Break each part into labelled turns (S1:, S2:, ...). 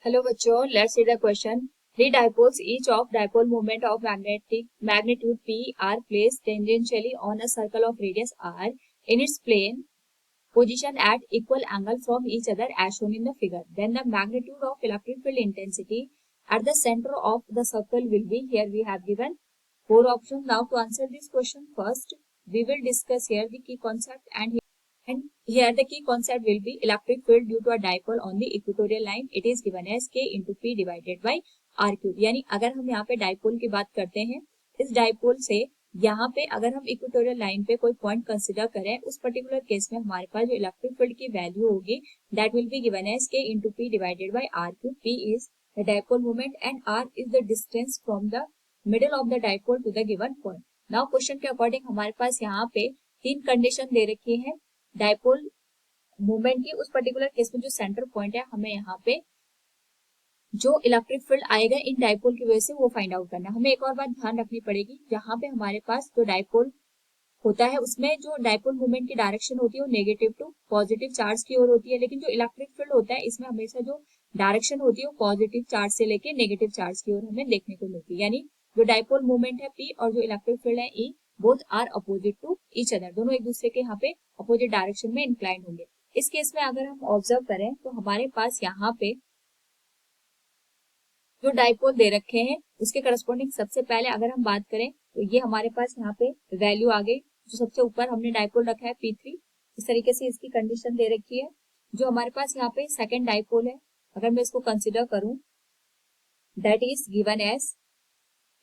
S1: Hello बच्चों, let's see the question. Three dipoles each of dipole moment of magnetic magnitude p are placed tangentially on a circle of radius r in its plane position at equal angle from each other as shown in the figure. Then the magnitude of electric field intensity at the center of the circle will be. Here we have given four options. Now to answer this question, first we will discuss here the key concept, and here the key concept will be electric field due to a dipole on the equatorial line. It is given as k into p divided by r cube. यानी अगर हम यहाँ पे dipole की बात करते हैं, इस डाइपोल से यहाँ पे अगर हम इक्वेटोरियल लाइन पे कोई पॉइंट कंसिडर करें, उस पर्टिकुलर केस में हमारे पास जो इलेक्ट्रिक फील्ड की वैल्यू होगी that will be given as k into p divided by r cube. p is the dipole moment and r is the distance from the middle of the dipole to the given point. Now question के according हमारे पास यहाँ पे तीन condition दे रखी है dipole movement की। उस particular case में जो सेंटर पॉइंट है, हमें यहाँ पे जो इलेक्ट्रिक फील्ड आएगा इन डाइपोल की वजह से वो फाइंड आउट करना है। हमें एक और बात ध्यान रखनी पड़ेगी, जहां पे हमारे पास जो डाइपोल होता है उसमें जो डाइपोल मूवमेंट की डायरेक्शन होती है वो नेगेटिव टू पॉजिटिव चार्ज की ओर होती है, लेकिन जो इलेक्ट्रिक फील्ड होता है इसमें हमेशा जो डायरेक्शन होती है वो पॉजिटिव चार्ज से लेके नेगेटिव चार्ज की ओर हमें देखने को मिलती है। यानी जो डाइपोल मूवमेंट है P और जो इलेक्ट्रिक फील्ड है E both are opposite to each other, दोनों एक दूसरे के यहाँ पे अपोजिट डायरेक्शन में इंक्लाइन होंगे। इस केस में अगर हम ऑब्जर्व करें तो हमारे पास यहाँ पे जो डाइपोल दे रखे हैं उसके करस्पॉन्डिंग सबसे पहले अगर हम बात करें तो ये हमारे पास यहाँ पे वैल्यू आ गई। जो सबसे ऊपर हमने डाइपोल रखा है P3, इस तरीके से इसकी कंडीशन दे रखी है। जो हमारे पास यहाँ पे सेकंड डाइपोल है, अगर मैं इसको कंसिडर करूं that is given as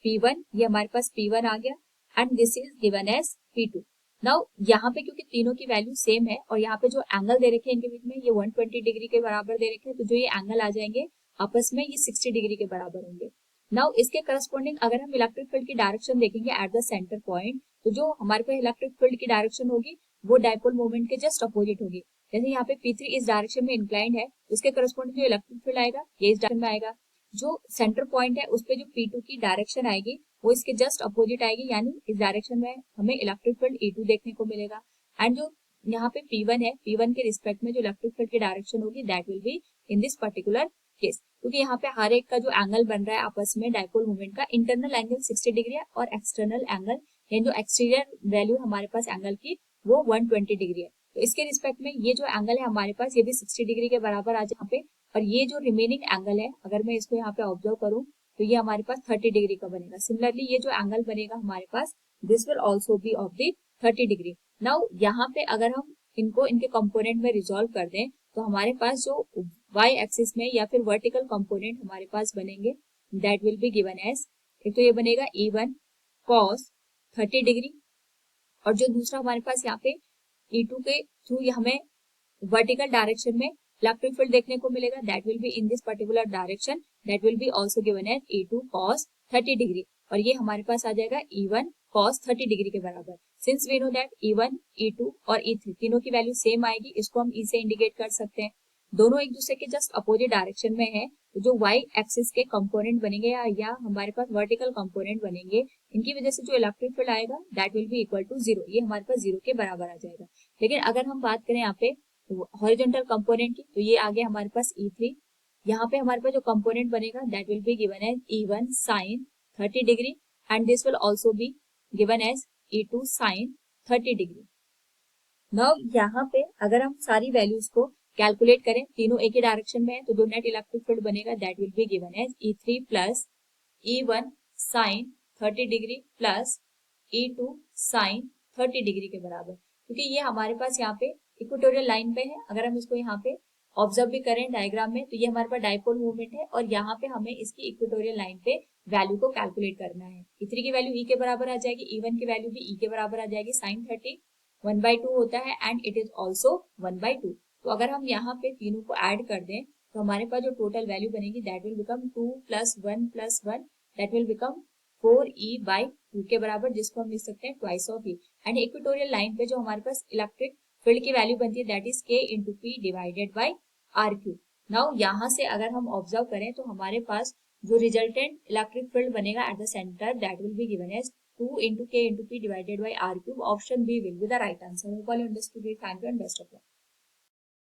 S1: P1, ये हमारे पास P1 आ गया and this is given as P2। Now यहाँ पे क्योंकि तीनों की वैल्यू सेम है और यहाँ पे जो एंगल दे रखे हैं इनके बीच में ये 120 डिग्री के बराबर दे रखे हैं, तो जो ये एंगल आ जाएंगे आपस में ये 60 डिग्री के बराबर होंगे। नाउ इसके करस्पॉन्डिंग अगर हम इलेक्ट्रिक फील्ड की डायरेक्शन देखेंगे एट द सेंटर पॉइंट, तो जो हमारे पास इलेक्ट्रिक फील्ड की डायरेक्शन होगी वो डाइपोल मोमेंट के जस्ट अपोजिट होगी। जैसे यहाँ पे P3 इस डायरेक्शन में इंक्लाइंड है, उसके करस्पॉन्डिंग जो इलेक्ट्रिक फील्ड आएगा ये इस डायरेक्शन में आएगा। जो सेंटर पॉइंट है उस पे जो P2 की डायरेक्शन आएगी वो इसके जस्ट अपोजिट आएगी, यानी इस डायरेक्शन में हमें इलेक्ट्रिक फील्ड E2 देखने को मिलेगा। एंड जो यहाँ पे P1 है, P1 के रिस्पेक्ट में जो इलेक्ट्रिक फील्ड की डायरेक्शन होगी that will be in this particular case, क्योंकि यहाँ पे हर एक का जो एंगल बन रहा है आपस में डाइपोल मूवमेंट का, इंटरनल एंगल 60 डिग्री है और एक्सटर्नल एंगल यानी जो एक्सटीरियर वैल्यू हमारे पास एंगल की वो 120 डिग्री है। तो इसके रिस्पेक्ट में ये जो एंगल है हमारे पास ये भी 60 डिग्री के बराबर आ जाए पे, और ये जो रिमेनिंग एंगल है अगर मैं इसको यहाँ पे ऑब्जर्व करूँ तो ये हमारे पास 30 डिग्री का बनेगा। सिमिलरली ये जो एंगल बनेगा हमारे पास this will also be of the 30 degree. Now यहाँ पे अगर हम इनको इनके कंपोनेंट में रिजॉल्व कर दें तो हमारे पास जो y एक्सिस में या फिर वर्टिकल कंपोनेंट हमारे पास बनेंगे that will be given as, एक तो ये बनेगा E1 cos 30 डिग्री और जो दूसरा हमारे पास यहाँ पे E2 के थ्रू हमें वर्टिकल डायरेक्शन में इलेक्ट्रिक फील्ड देखने को मिलेगा that will be in this particular direction, that will be also given as E2 cos 30 degree और ये हमारे पास आ जाएगा E1 cos 30 डिग्री के बराबर। Since we know that E1, E2 और E3 तीनों की वैल्यू सेम आएगी, इसको हम E से इंडिकेट कर सकते हैं। दोनों एक दूसरे के जस्ट अपोजिट डायरेक्शन में है, तो जो y एक्सिस के कंपोनेंट बनेंगे या हमारे पास वर्टिकल कंपोनेंट बनेंगे, इनकी वजह से जो इलेक्ट्रिक फील्ड आएगा that will be equal to 0, ये हमारे पास 0 के बराबर आ जाएगा। लेकिन अगर हम बात करें यहाँ पे हॉरिजॉन्टल कंपोनेंट की, तो ये आ गया हमारे पास E3, यहाँ पे हमारे पास जो कंपोनेंट बनेगा that will be given as E1 sin 30 degree and this will also be given as E2 sin 30 degree. Now यहाँ पे अगर हम सारी वैल्यूज को कैलकुलेट करें, तीनों एक ही डायरेक्शन में है, तो जो नेट इलेक्ट्रिक फील्ड बनेगा that will be given as E3 plus E1 sin 30 degree plus E2 sin 30 degree के बराबर, क्योंकि ये हमारे पास यहाँ पे इक्वेटोरियल लाइन पे है। अगर हम इसको यहाँ पे ऑब्जर्व भी करें डायग्राम में तो ये हमारे पास डाइपोल मूवमेंट है और यहाँ पे हमें इसकी इक्वेटोरियल लाइन पे वैल्यू को कैलकुलेट करना है। E3 की वैल्यू E के बराबर आ जाएगी, E1 की वैल्यू भी E के बराबर आ जाएगी, sin 30 1/2 होता है एंड इट इज ऑल्सो 1/2। तो अगर हम यहाँ पे तीनों को ऐड कर दें तो हमारे पास जो टोटल वैल्यू बनेगी that will become 2 + 1 + 1 that will become 4E/2 के बराबर, जिसको हम लिख सकते हैं twice of E। And equatorial line पे जो हमारे पास इलेक्ट्रिक फील्ड की वैल्यू बनती है that is k into p divided by r cube. Now यहाँ से अगर हम ऑब्जर्व करें तो हमारे पास जो रिजल्टेंट इलेक्ट्रिक फील्ड बनेगा at the centre that will be given as 2 into k into p divided by r cube. Option B will be the right answer. Hope all you understood it. Thank you and best of luck.